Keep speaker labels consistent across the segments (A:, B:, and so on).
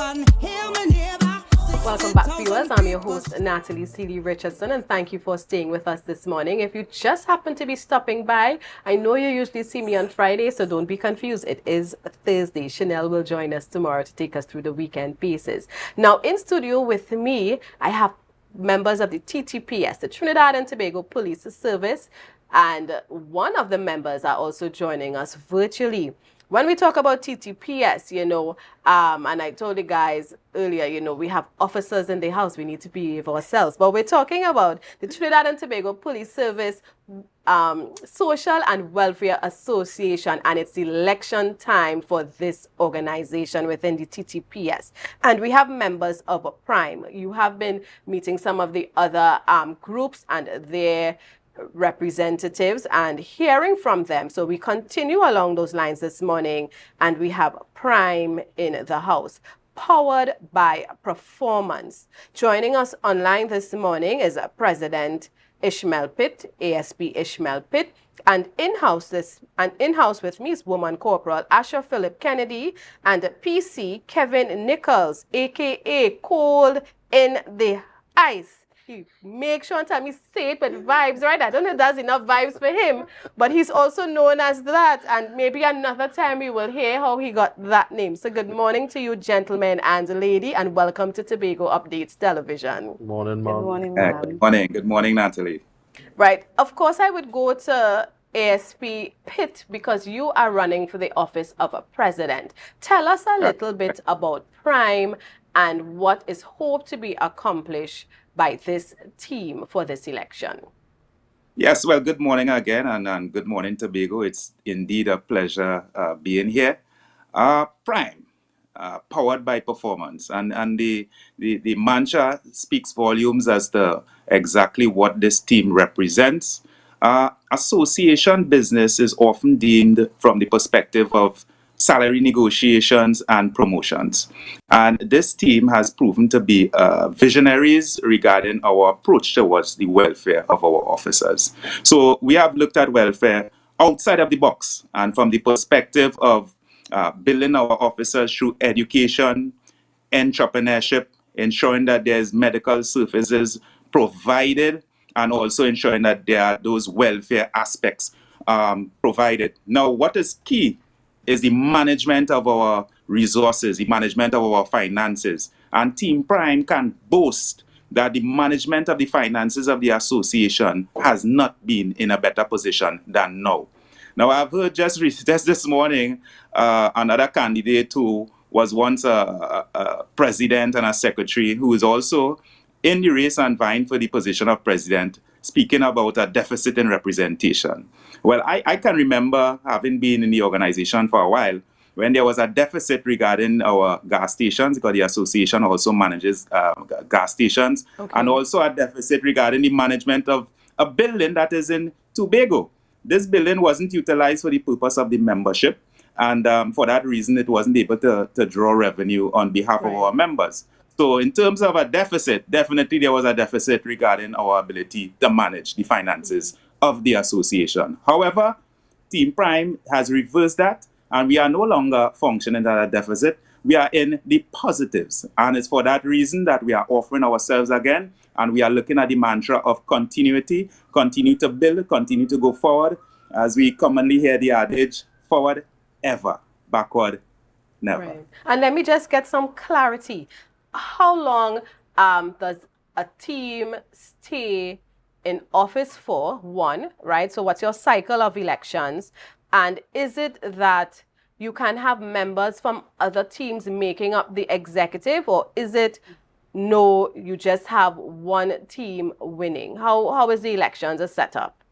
A: Welcome back, viewers. I'm your host, Natalie Sealy-Richardson, and thank you for staying with us this morning. If you just happen to be stopping by, I know you usually see me on Friday, so don't be confused. It is Thursday. Chanel will join us tomorrow to take us through the weekend pieces. Now, in studio with me, I have members of the T.T.P.S., the Trinidad and Tobago Police Service, and one of the members are also joining us virtually. When we talk about T.T.P.S., and I told the guys earlier, we have officers in the house, we need to behave ourselves. But we're talking about the Trinidad and Tobago Police Service Social and Welfare Association, and it's election time for this organization within the T.T.P.S. And we have members of Prime. You have been meeting some of the other groups and their representatives and hearing from them. So we continue along those lines this morning, and we have Prime in the house, powered by performance. Joining us online this morning is President Ishmael Pitt, ASP Ishmael Pitt, and in-house with me is Woman Corporal Phillip Kennedy and PC Kevin Nichols, aka Cold in the Ice. Make sure and tell me say it with vibes, right? I don't know if there's enough vibes for him, but he's also known as that, and maybe another time we will hear how he got that name. So good morning to you, gentlemen and lady, and welcome to Tobago Updates Television.
B: Good morning, Mom.
C: Good morning, ma'am.
D: Good morning. Good morning, Natalie.
A: Right. Of course, I would go to ASP Pitt because you are running for the office of a president. Tell us a little bit about Prime and what is hoped to be accomplished by this team for this election.
D: Yes, well, good morning again, and good morning, Tobago. It's indeed a pleasure being here. Prime, powered by performance, and the mantra speaks volumes as to exactly what this team represents. Association business is often deemed from the perspective of salary negotiations and promotions. And this team has proven to be visionaries regarding our approach towards the welfare of our officers. So we have looked at welfare outside of the box and from the perspective of building our officers through education, entrepreneurship, ensuring that there's medical services provided, and also ensuring that there are those welfare aspects provided. Now, what is key is the management of our resources, the management of our finances. And Team Prime can boast that the management of the finances of the association has not been in a better position than now. Now, I've heard just this morning another candidate who was once a president and a secretary who is also in the race and vying for the position of president, speaking about a deficit in representation. Well, I can remember having been in the organization for a while when there was a deficit regarding our gas stations, because the association also manages gas stations, and also a deficit regarding the management of a building that is in Tobago. This building wasn't utilized for the purpose of the membership, and for that reason, it wasn't able to draw revenue on behalf of our members. So in terms of a deficit, definitely there was a deficit regarding our ability to manage the finances of the association. However, Team Prime has reversed that, and we are no longer functioning at a deficit. We are in the positives, and it's for that reason that we are offering ourselves again, and we are looking at the mantra of continuity, continue to build, continue to go forward, as we commonly hear the adage, forward ever, backward never.
A: Right. And let me just get some clarity. How long does a team stay in office for, one, right? So what's your cycle of elections? And is it that you can have members from other teams making up the executive, or is it no, you just have one team winning? How is the elections set up?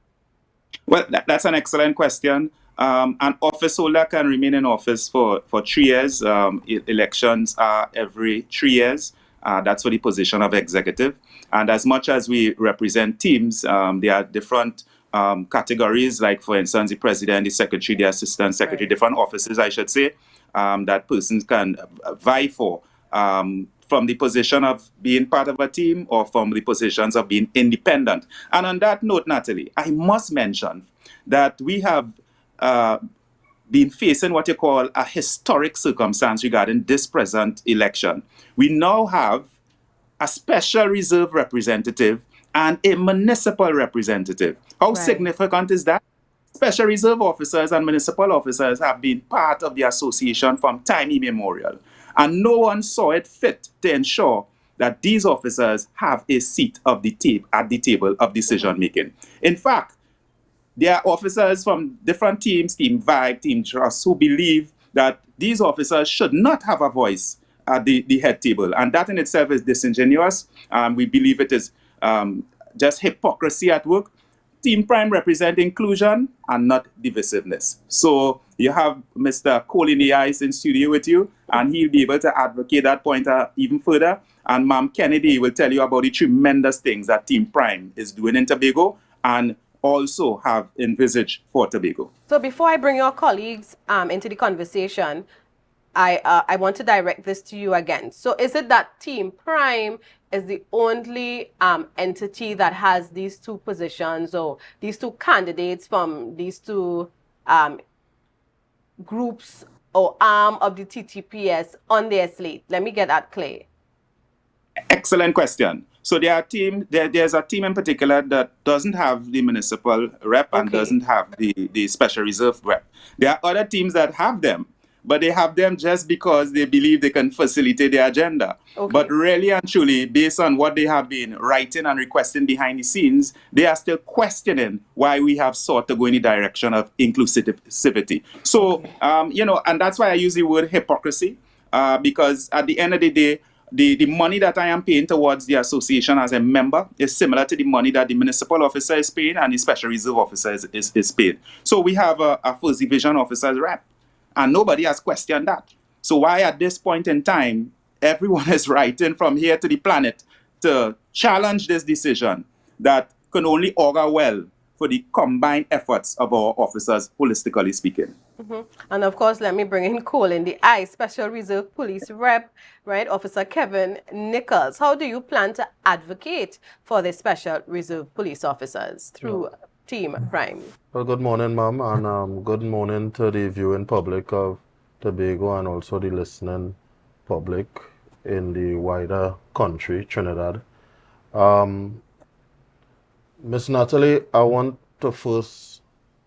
D: Well, that's an excellent question. An office holder can remain in office for 3 years. Elections are every 3 years. That's for the position of executive. And as much as we represent teams, there are different categories, like, for instance, the president, the secretary, the assistant secretary, different offices, I should say, that persons can vie for from the position of being part of a team or from the positions of being independent. And on that note, Natalie, I must mention that we have been facing what you call a historic circumstance regarding this present election. We now have a special reserve representative and a municipal representative. How
A: Right.
D: significant is that? Special reserve officers and municipal officers have been part of the association from time immemorial, and no one saw it fit to ensure that these officers have a seat at the table of decision making. In fact, there are officers from different teams, Team Vibe, Team Trust, who believe that these officers should not have a voice at the head table. And that in itself is disingenuous. We believe it is just hypocrisy at work. Team Prime represent inclusion and not divisiveness. So you have Mr. Cole in the Ice in studio with you, and he'll be able to advocate that point even further. And Ma'am Kennedy will tell you about the tremendous things that Team Prime is doing in Tobago and also have envisaged for Tobago.
A: So before I bring your colleagues into the conversation, I want to direct this to you again. So is it that Team Prime is the only entity that has these two positions or these two candidates from these two groups or arm of the TTPS on their slate? Let me get that clear.
D: Excellent question. So there's a team in particular that doesn't have the municipal rep and doesn't have the special reserve rep. There are other teams that have them, but they have them just because they believe they can facilitate their agenda. But really and truly, based on what they have been writing and requesting behind the scenes, they are still questioning why we have sought to go in the direction of inclusivity. So, and that's why I use the word hypocrisy, because at the end of the day, the money that I am paying towards the association as a member is similar to the money that the municipal officer is paying and the special reserve officer is paid. So we have a first division officer's rep, and nobody has questioned that. So why at this point in time, everyone is writing from here to the planet to challenge this decision that can only augur well for the combined efforts of our officers, holistically speaking.
A: And of course, let me bring in Cole in the Eye, Special Reserve Police Rep, right, Officer Kevin Nichols. How do you plan to advocate for the Special Reserve Police officers through Team Prime?
B: Well, good morning, ma'am, and good morning to the viewing public of Tobago and also the listening public in the wider country, Trinidad. Miss Natalie, I want to first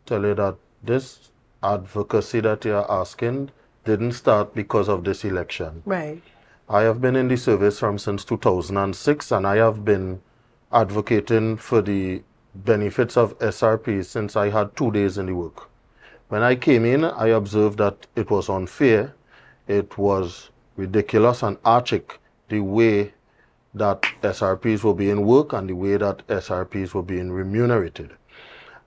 B: tell you that this advocacy that you're asking didn't start because of this election.
A: Right.
B: I have been in the service since 2006, and I have been advocating for the benefits of SRP since I had 2 days in the work. When I came in, I observed that it was unfair, it was ridiculous and archaic the way that SRPs were being worked and the way that SRPs were being remunerated.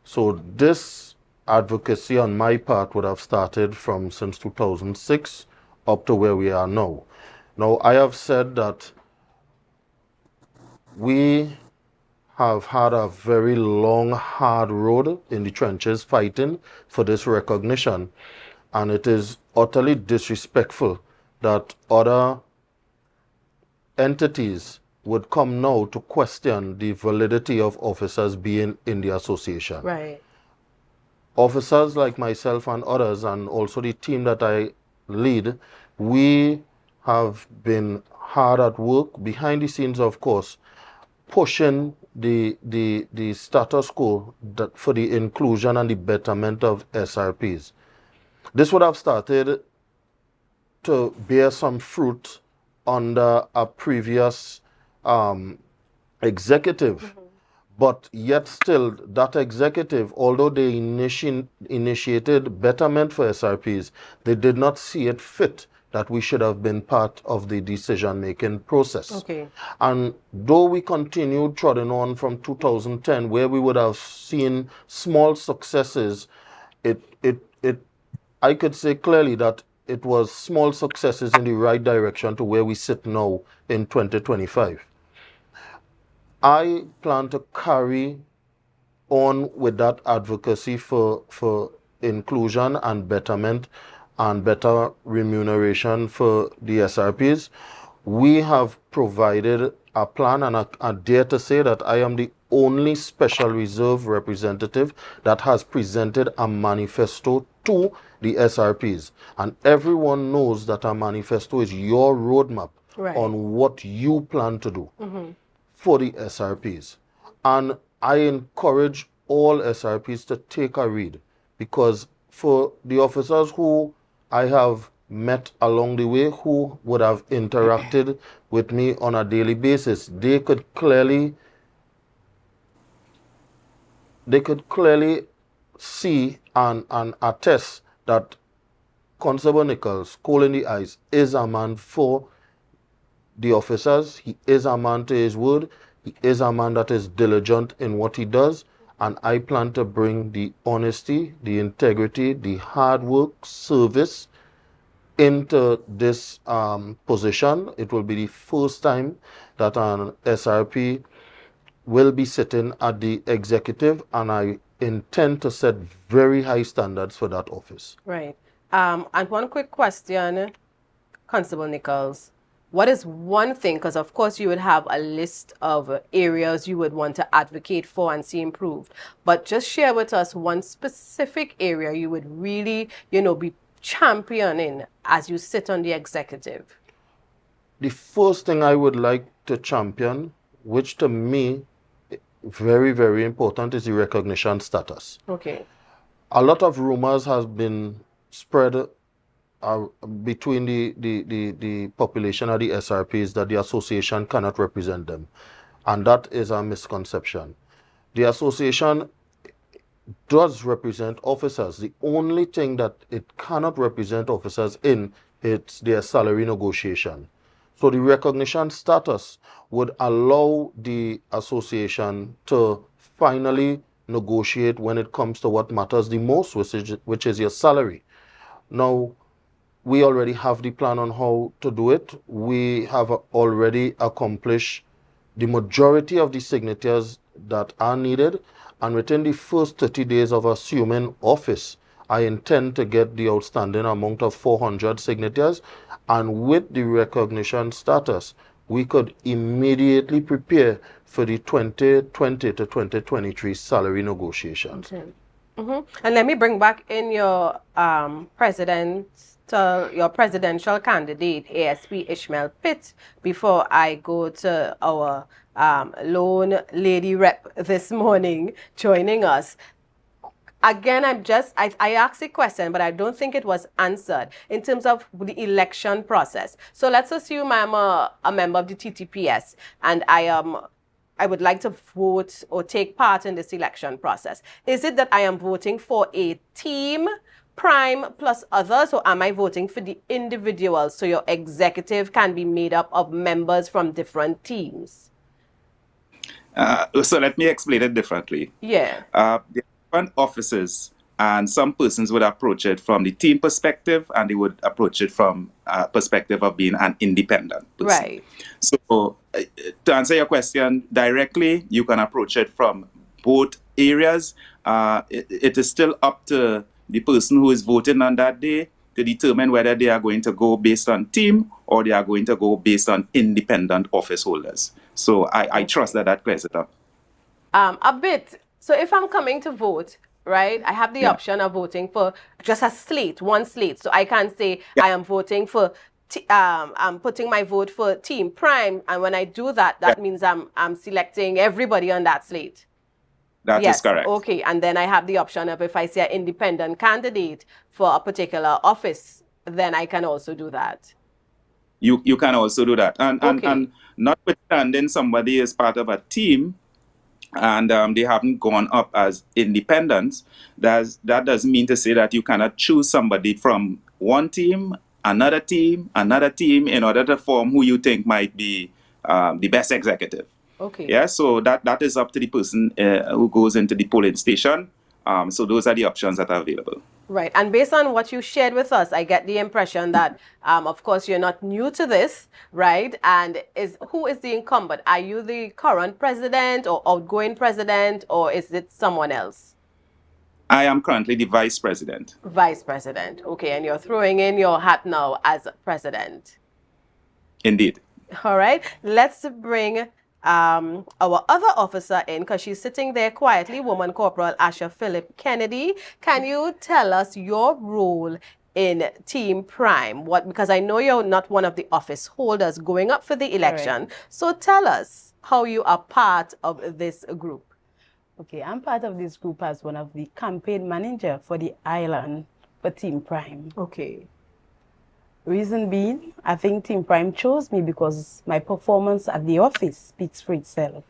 B: So this advocacy on my part would have started from since 2006 up to where we are now. Now, I have said that we have had a very long, hard road in the trenches fighting for this recognition, and it is utterly disrespectful that other entities would come now to question the validity of officers being in the association.
A: Right.
B: Officers like myself and others, and also the team that I lead, we have been hard at work behind the scenes, of course, pushing the status quo for the inclusion and the betterment of SRPs. This would have started to bear some fruit under a previous executive. But yet still, that executive, although they initiated betterment for SRPs, they did not see it fit that we should have been part of the decision-making process.
A: Okay.
B: And though we continued trotting on from 2010, where we would have seen small successes, I could say clearly that it was small successes in the right direction to where we sit now in 2025. I plan to carry on with that advocacy for inclusion and betterment and better remuneration for the SRPs. We have provided a plan, and I dare to say that I am the only Special Reserve representative that has presented a manifesto to the SRPs. And everyone knows that a manifesto is your roadmap on what you plan to do for the SRPs. And I encourage all SRPs to take a read, because for the officers who I have met along the way, who would have interacted with me on a daily basis, they could clearly see and attest that Constable Nichols, coal in the eyes, is a man for the officers. He is a man to his word. He is a man that is diligent in what he does. And I plan to bring the honesty, the integrity, the hard work, service into this position. It will be the first time that an SRP will be sitting at the executive, and I intend to set very high standards for that office.
A: Right. And one quick question, Constable Nichols. What is one thing, because of course you would have a list of areas you would want to advocate for and see improved, but just share with us one specific area you would really, be championing as you sit on the executive?
B: The first thing I would like to champion, which to me very, very important, is the recognition status.
A: Okay.
B: A lot of rumors has been spread between the population of the SRPs that the association cannot represent them. And that is a misconception. The association does represent officers. The only thing that it cannot represent officers in, it's their salary negotiation. So the recognition status would allow the association to finally negotiate when it comes to what matters the most, which is your salary. Now, we already have the plan on how to do it. We have already accomplished the majority of the signatures that are needed. And within the first 30 days of assuming office, I intend to get the outstanding amount of 400 signatures. And with the recognition status, we could immediately prepare for the 2020 to 2023 salary negotiations.
A: Okay. And let me bring back in your your presidential candidate, ASP Ishmael Pitt, before I go to our lone lady rep this morning joining us. Again, I asked a question, but I don't think it was answered in terms of the election process. So let's assume I'm a member of the T.T.P.S. and I would like to vote or take part in this election process. Is it that I am voting for a team, Prime plus others, or am I voting for the individuals so your executive can be made up of members from different teams?
D: So let me explain it differently.
A: Yeah.
D: There are different offices, and some persons would approach it from the team perspective, and they would approach it from a perspective of being an independent person.
A: Right.
D: So to answer your question directly, you can approach it from both areas. It is still up to the person who is voting on that day to determine whether they are going to go based on team or they are going to go based on independent office holders. So I trust that clears it up.
A: A bit. So if I'm coming to vote, right, I have the option of voting for just a slate, one slate. So I can say I am voting for, I'm putting my vote for Team Prime. And when I do that, that means I'm selecting everybody on that slate.
D: That is correct.
A: Okay, and then I have the option of, if I see an independent candidate for a particular office, then I can also do that.
D: You can also do that. And notwithstanding somebody is part of a team and they haven't gone up as independents, that doesn't mean to say that you cannot choose somebody from one team, another team, in order to form who you think might be the best executive.
A: Okay.
D: Yeah, so that is up to the person who goes into the polling station. So those are the options that are available.
A: Right. And based on what you shared with us, I get the impression that, of course, you're not new to this, right? And who is the incumbent? Are you the current president or outgoing president, or is it someone else?
D: I am currently the vice president.
A: Vice president. Okay. And you're throwing in your hat now as president.
D: Indeed.
A: All right. Let's bring our other officer in, because she's sitting there quietly, Woman Corporal Phillip Kennedy. Can you tell us your role in Team Prime? Because I know you're not one of the office holders going up for the election. So tell us how you are part of this group.
C: Okay, I'm part of this group as one of the campaign manager for the island for Team Prime.
A: Okay.
C: Reason being, I think Team Prime chose me because my performance at the office speaks for itself.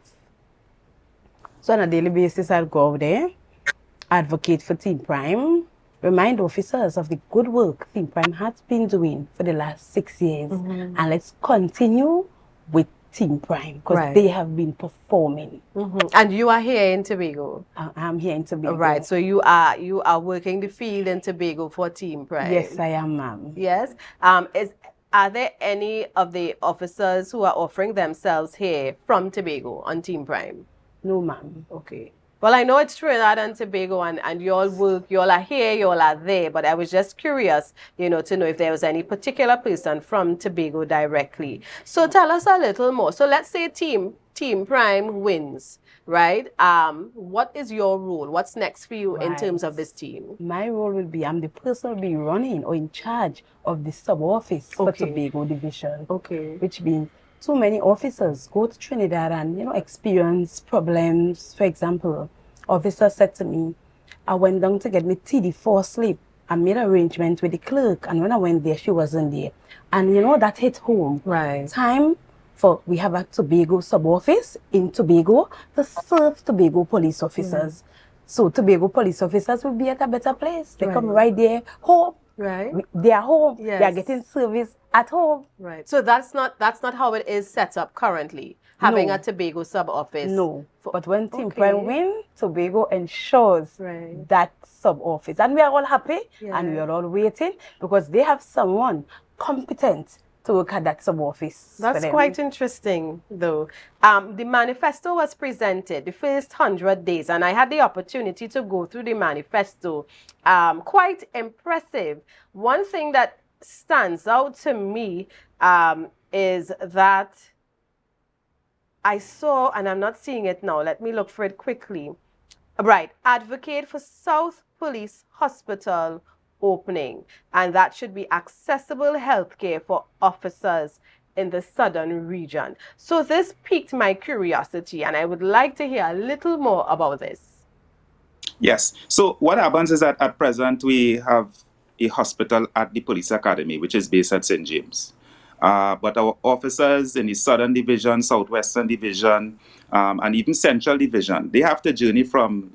C: So on a daily basis, I'll go out there, advocate for Team Prime, remind officers of the good work Team Prime has been doing for the last 6 years. And let's continue with Team Prime because they have been performing.
A: And you are here in Tobago?
C: I'm here in Tobago.
A: Right, so you are working the field in Tobago for Team Prime?
C: Yes, I am, ma'am.
A: Yes. Are there any of the officers who are offering themselves here from Tobago on Team Prime?
C: No, ma'am.
A: Okay. Well, I know it's Trinidad and Tobago, and you all work, you all are here, you all are there, but I was just curious, to know if there was any particular person from Tobago directly. So tell us a little more. So let's say Team Prime wins, right? What is your role? What's next for you in terms of this team?
C: My role will be, I'm the person who will be running or in charge of the sub-office for Tobago Division.
A: Okay.
C: Which means too many officers go to Trinidad and, experience problems. For example, officer said to me, I went down to get me TD4 sleep. I made arrangements with the clerk, and when I went there, she wasn't there. And that hit home.
A: Right.
C: We have a Tobago sub-office in Tobago to serve Tobago police officers. So Tobago police officers will be at a better place. They come right there, home.
A: Right.
C: They are home.
A: Yes.
C: They are getting service at home.
A: Right. So that's not how it is set up currently, having a Tobago sub-office.
C: No. But when Team Prime win, Tobago ensures that sub-office. And we are all happy and we are all waiting because they have someone competent to work at that sub-office.
A: That's quite interesting, though. The manifesto was presented the first 100 days, and I had the opportunity to go through the manifesto. Quite impressive. One thing that stands out to me is that I saw, and I'm not seeing it now, let me look for it quickly. Right, advocate for South Police Hospital opening, and that should be accessible healthcare for officers in the southern region. So this piqued my curiosity, and I would like to hear a little more about this.
D: Yes. So what happens is that at present we have a hospital at the police academy, which is based at St. James. But our officers in the Southern Division, Southwestern Division, and even Central Division, they have to journey from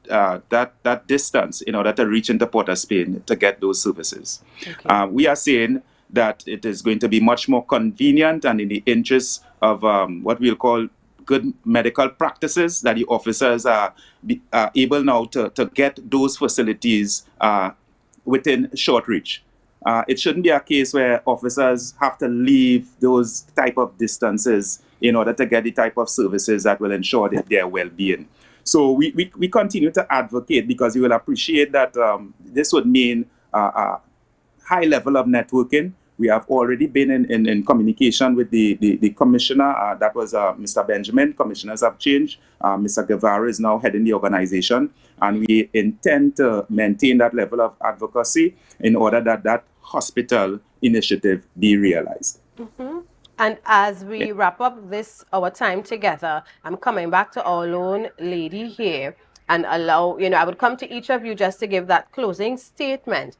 D: that distance in order to reach into Port of Spain to get those services. Okay. We are saying that it is going to be much more convenient and in the interest of what we'll call good medical practices that the officers are able now to get those facilities within short reach. It shouldn't be a case where officers have to leave those type of distances in order to get the type of services that will ensure their well-being. So we continue to advocate because you will appreciate that this would mean a high level of networking. We have already been in communication with the commissioner. That was Mr. Benjamin. Commissioners have changed. Mr. Guevara is now heading the organization. And we intend to maintain that level of advocacy in order that hospital initiative be realized.
A: Mm-hmm. And as we wrap up our time together, I'm coming back to our lone lady here and allow, I would come to each of you just to give that closing statement.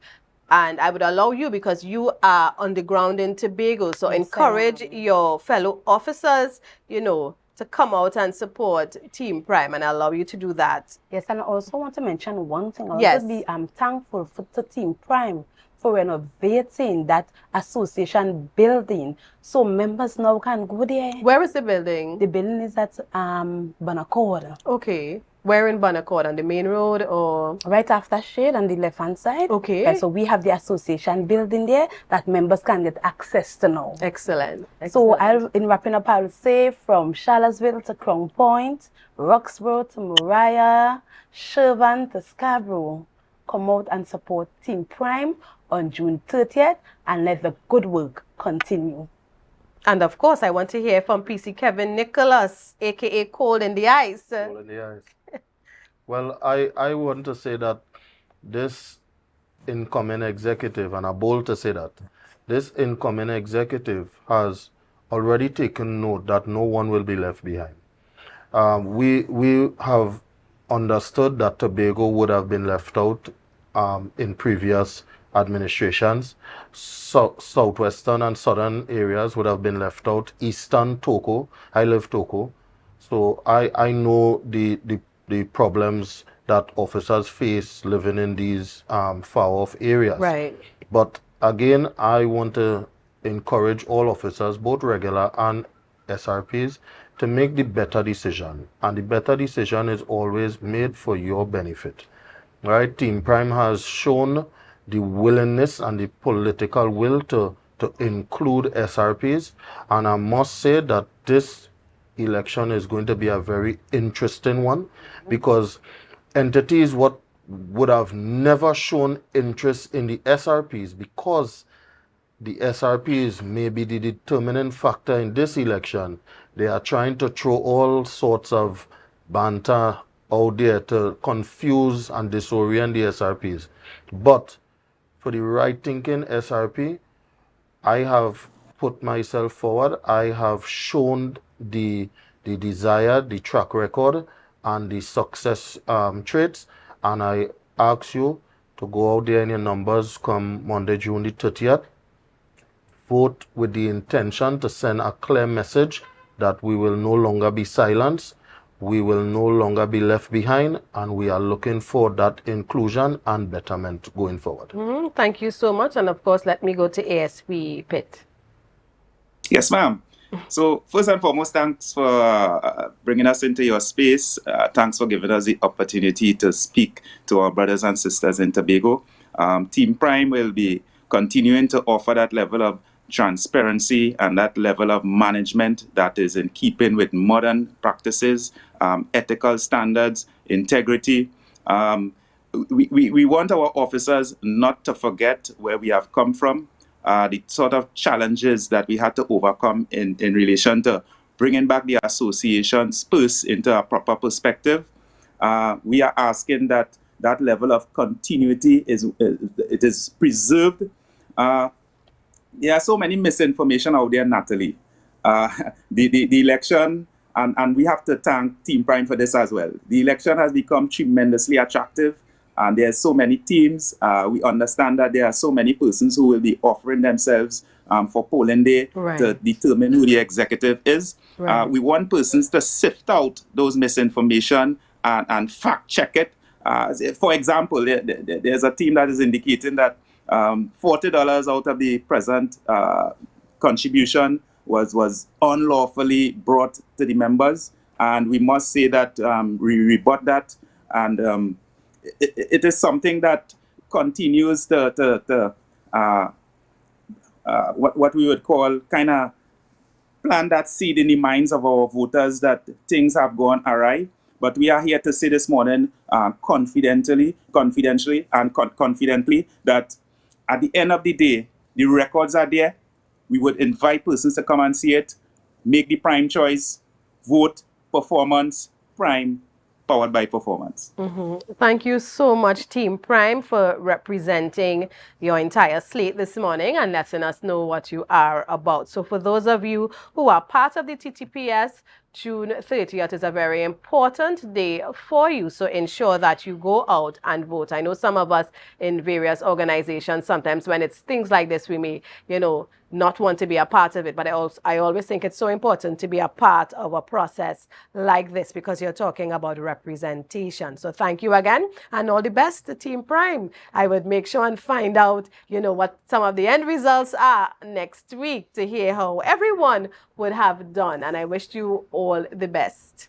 A: And I would allow you because you are on the ground in Tobago. So encourage your fellow officers, to come out and support Team Prime, and I allow you to do that.
C: Yes, and I also want to mention one thing. I'm thankful to Team Prime for renovating that association building, so members now can go there.
A: Where is the building?
C: The building is at Bonaccord.
A: Okay. Where in Bonaccord? On the main road or?
C: Right after Shade on the left-hand side.
A: Okay.
C: Right, so we have the association building there that members can get access to now.
A: Excellent.
C: So in wrapping up, I'll say from Charlottesville to Crown Point, Roxborough to Moriah, Shervan to Scarborough, come out and support Team Prime on June 30th and let the good work continue.
A: And of course, I want to hear from PC Kevin Nichols, aka Cold in the Ice.
B: All in the eyes. Well, I want to say that this incoming executive, and I'm bold to say that, this incoming executive has already taken note that no one will be left behind. We have understood that Tobago would have been left out in previous administrations. Southwestern and southern areas would have been left out. Eastern Toco, I live Toco, so I know the problems that officers face living in these far off areas.
A: Right.
B: But again, I want to encourage all officers, both regular and SRPs, to make the better decision. And the better decision is always made for your benefit. Right? Team Prime has shown the willingness and the political will to include SRPs. And I must say that this election is going to be a very interesting one, because entities what would have never shown interest in the SRPs, because the SRPs may be the determining factor in this election. They are trying to throw all sorts of banter out there to confuse and disorient the SRPs. But for the right thinking SRP, I have put myself forward. I have shown the desire, the track record, and the success traits. And I ask you to go out there in your numbers come Monday, June the 30th. Vote with the intention to send a clear message that we will no longer be silenced, we will no longer be left behind, and we are looking for that inclusion and betterment going forward.
A: Thank you so much. And of course, let me go to ASP Pitt.
D: Yes, ma'am. So first and foremost, thanks for bringing us into your space. Thanks for giving us the opportunity to speak to our brothers and sisters in Tobago. Team Prime will be continuing to offer that level of transparency and that level of management that is in keeping with modern practices, ethical standards, integrity. We want our officers not to forget where we have come from, the sort of challenges that we had to overcome in relation to bringing back the association's purse into a proper perspective. We are asking that that level of continuity is preserved. There are so many misinformation out there, Natalie. The election, and we have to thank Team Prime for this as well. The election has become tremendously attractive, and there are so many teams. We understand that there are so many persons who will be offering themselves for polling day to determine who the executive is. We want persons to sift out those misinformation and fact check it. For example, there's a team that is indicating that $40 out of the present contribution was unlawfully brought to the members, and we must say that we rebut that, and it is something that continues to what we would call kind of plant that seed in the minds of our voters that things have gone awry. But we are here to say this morning confidently and confidently that at the end of the day, the records are there. We would invite persons to come and see it, make the prime choice, vote, performance, Prime, powered by performance.
A: Thank you so much, Team Prime, for representing your entire slate this morning and letting us know what you are about. So for those of you who are part of the T.T.P.S., June 30th is a very important day for you. So ensure that you go out and vote. I know some of us in various organizations, sometimes when it's things like this, we may, not want to be a part of it. But I always think it's so important to be a part of a process like this because you're talking about representation. So thank you again and all the best to Team Prime. I would make sure and find out, what some of the end results are next week to hear how everyone would have done. And I wish you all the best.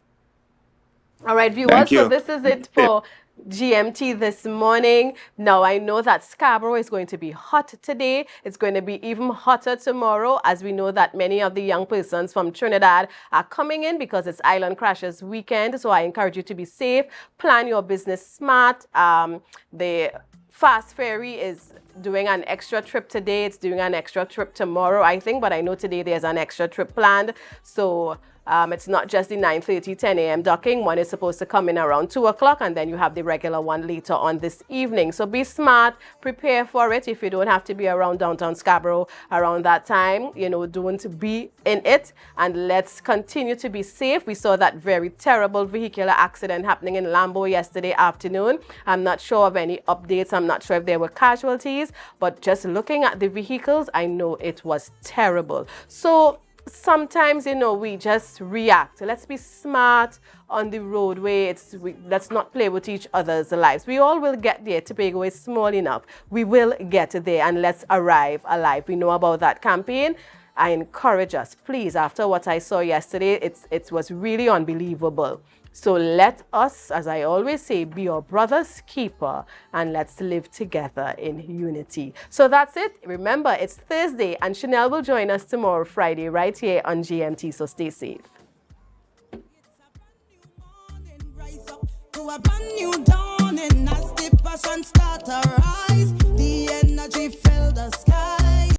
A: All right, viewers, so this is it for GMT this morning. Now, I know that Scarborough is going to be hot today. It's going to be even hotter tomorrow, as we know that many of the young persons from Trinidad are coming in because it's Island Crashers weekend. So I encourage you to be safe, plan your business smart. The Fast Ferry is doing an extra trip today. It's doing an extra trip tomorrow, I think, but I know today there's an extra trip planned. So it's not just the 9:30, 10 a.m. docking. One is supposed to come in around 2 o'clock, and then you have the regular one later on this evening. So be smart, prepare for it. If you don't have to be around downtown Scarborough around that time, you know, don't be in it, and let's continue to be safe. We saw that very terrible vehicular accident happening in Lambo yesterday afternoon. I'm not sure of any updates. I'm not sure if there were casualties, but just looking at the vehicles, I know it was terrible. So sometimes, you know, we just react. Let's be smart on the roadway. Let's not play with each other's lives. We all will get there. Tobago is small enough. We will get there, and let's arrive alive. We know about that campaign. I encourage us, please, after what I saw yesterday, it was really unbelievable. So let us, as I always say, be your brother's keeper, and let's live together in unity. So that's it. Remember, it's Thursday, and Chanel will join us tomorrow, Friday, right here on GMT. So stay safe. To a brand new dawning, as the passion start to rise, the energy fill the sky.